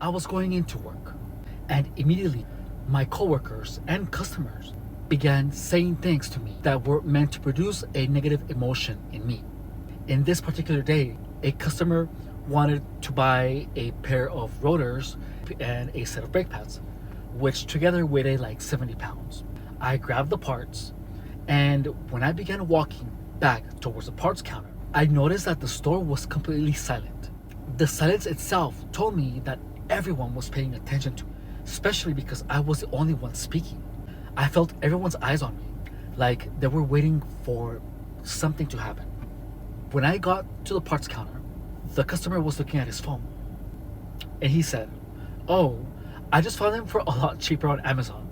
I was going into work, and immediately my coworkers and customers began saying things to me that were meant to produce a negative emotion in me. In this particular day, a customer wanted to buy a pair of rotors and a set of brake pads, which together weighed like 70 pounds. I grabbed the parts, and when I began walking back towards the parts counter, I noticed that the store was completely silent. The silence itself told me that everyone was paying attention to me, especially because I was the only one speaking. I felt everyone's eyes on me, like they were waiting for something to happen. When I got to the parts counter, the customer was looking at his phone, and he said, "Oh, I just found them for a lot cheaper on Amazon.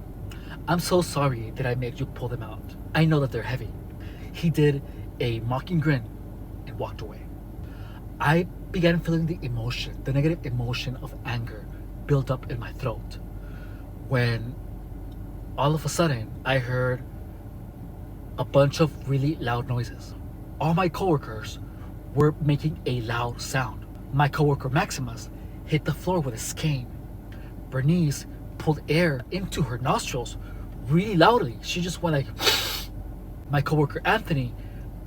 I'm so sorry that I made you pull them out. I know that they're heavy." He did a mocking grin and walked away. I began feeling the emotion, the negative emotion of anger build up in my throat when all of a sudden I heard a bunch of really loud noises. All my coworkers were making a loud sound. My coworker Maximus hit the floor with his cane. Bernice pulled air into her nostrils really loudly. She just went like my coworker Anthony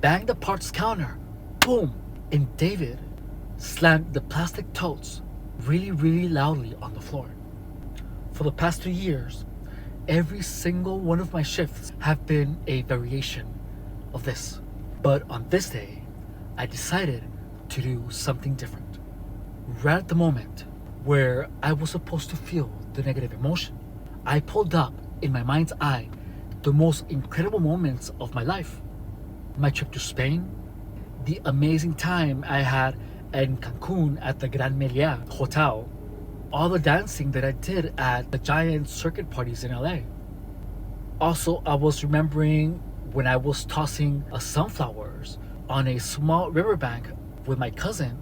banged the parts counter, boom, and David slammed the plastic totes really loudly on the floor. For the past 2 years, every single one of my shifts have been a variation of this. But on this day, I decided to do something different. Right at the moment where I was supposed to feel the negative emotion, I pulled up in my mind's eye the most incredible moments of my life. My trip to Spain, the amazing time I had in Cancun at the Gran Meliá Hotel, all the dancing that I did at the giant circuit parties in LA. Also, I was remembering when I was tossing sunflowers on a small riverbank with my cousin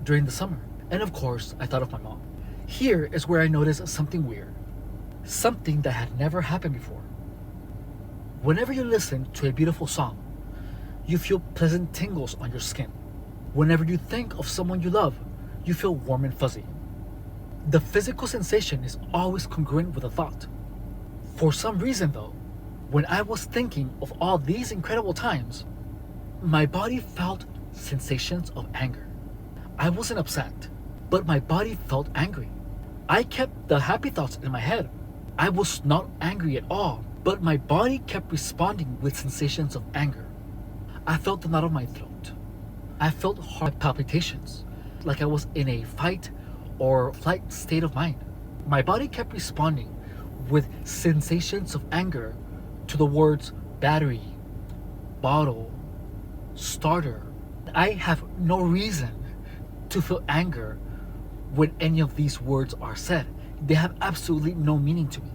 during the summer. And of course, I thought of my mom. Here is where I noticed something weird, something that had never happened before. Whenever you listen to a beautiful song, you feel pleasant tingles on your skin. Whenever you think of someone you love, you feel warm and fuzzy. The physical sensation is always congruent with a thought. For some reason though, when I was thinking of all these incredible times, my body felt sensations of anger. I wasn't upset, but my body felt angry. I kept the happy thoughts in my head. I was not angry at all, but my body kept responding with sensations of anger. I felt the knot of my throat. I felt heart palpitations, like I was in a fight or flight state of mind. My body kept responding with sensations of anger to the words battery, bottle, starter. I have no reason to feel anger when any of these words are said. They have absolutely no meaning to me.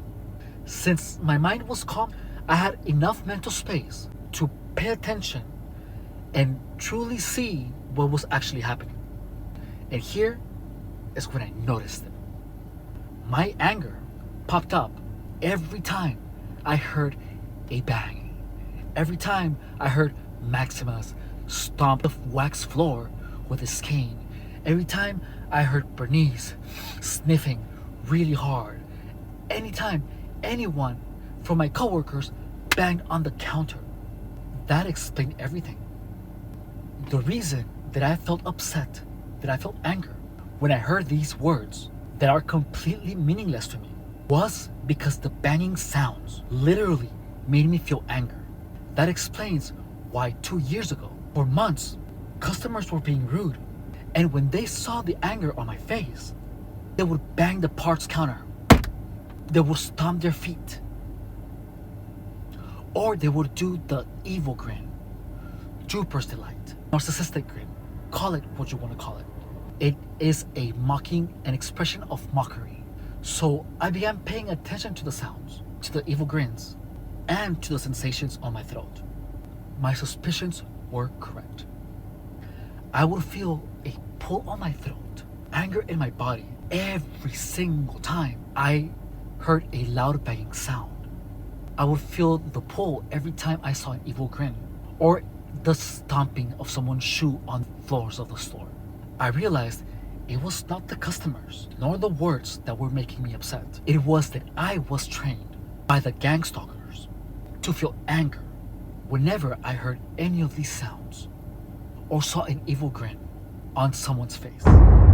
Since my mind was calm, I had enough mental space to pay attention and truly see what was actually happening. And here is when I noticed it. My anger popped up every time I heard a bang. Every time I heard Maximus stomp the wax floor with his cane. Every time I heard Bernice sniffing really hard. Anytime anyone from my coworkers banged on the counter. That explained everything. The reason that I felt upset, that I felt anger when I heard these words that are completely meaningless to me was because the banging sounds literally made me feel anger. That explains why 2 years ago, for months, customers were being rude, and when they saw the anger on my face, they would bang the parts counter. They would stomp their feet. Or they would do the evil grin, Jupiter's delight, narcissistic grin. Call it what you want to call it. It is a mocking, an expression of mockery. So I began paying attention to the sounds, to the evil grins, and to the sensations on my throat. My suspicions were correct. I would feel a pull on my throat, anger in my body, every single time I heard a loud banging sound. I would feel the pull every time I saw an evil grin, or the stomping of someone's shoe on the floors of the store. I realized it was not the customers nor the words that were making me upset. It was that I was trained by the gang stalkers to feel anger whenever I heard any of these sounds or saw an evil grin on someone's face.